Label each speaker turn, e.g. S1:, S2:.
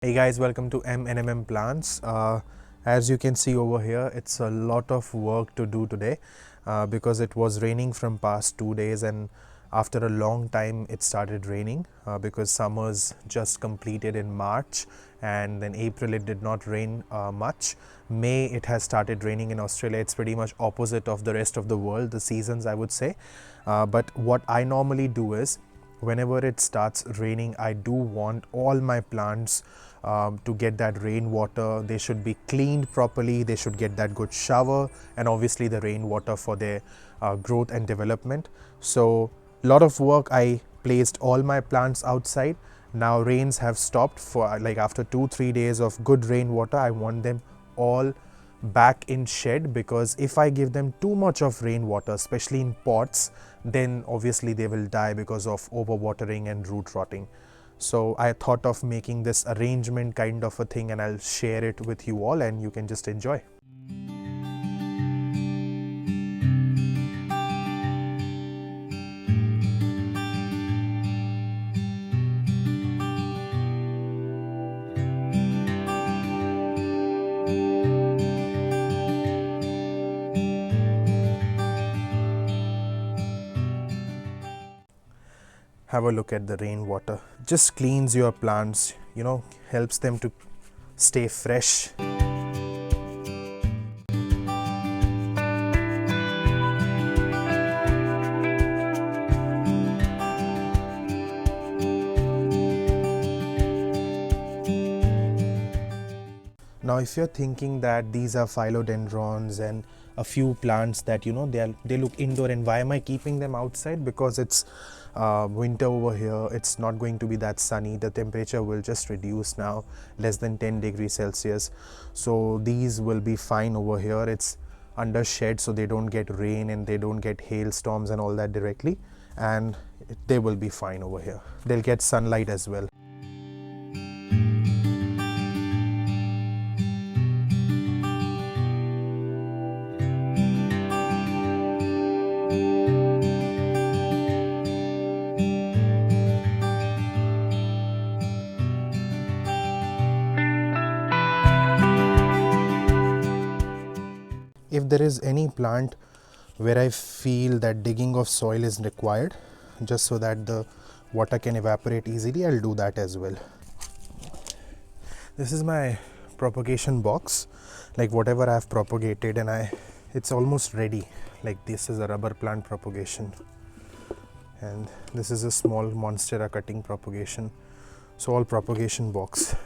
S1: Hey guys, welcome to M&M Plants. As you can see over here, it's a lot of work to do today because it was raining from past 2 days, and after a long time it started raining because summers just completed in March, and then April it did not rain much. May it has started raining in Australia. It's pretty much opposite of the rest of the world, the seasons I would say. But what I normally do is whenever it starts raining, I do want all my plants to get that rainwater. They should be cleaned properly, they should get that good shower, and obviously the rainwater for their growth and development. So lot of work. I placed all my plants outside. Now rains have stopped for like after 2-3 days of good rainwater. I want them all back in shed, because if I give them too much of rainwater, especially in pots, then obviously they will die because of overwatering and root rotting. So I thought of making this arrangement kind of a thing, and I'll share it with you all and you can just enjoy. Have a look at the rainwater. Just cleans your plants, helps them to stay fresh. Now if you're thinking that these are philodendrons and a few plants that they look indoor, and why am I keeping them outside? Because it's winter over here. It's not going to be that sunny. The temperature will just reduce now, less than 10 degrees Celsius. So these will be fine over here. It's under shed, so they don't get rain and they don't get hailstorms and all that directly, and they will be fine over here. They'll get sunlight as well. If there is any plant where I feel that digging of soil is required, just so that the water can evaporate easily, I'll do that as well. This is my propagation box, like whatever I've propagated, and it's almost ready. Like this is a rubber plant propagation, and this is a small monstera cutting propagation. So all propagation box.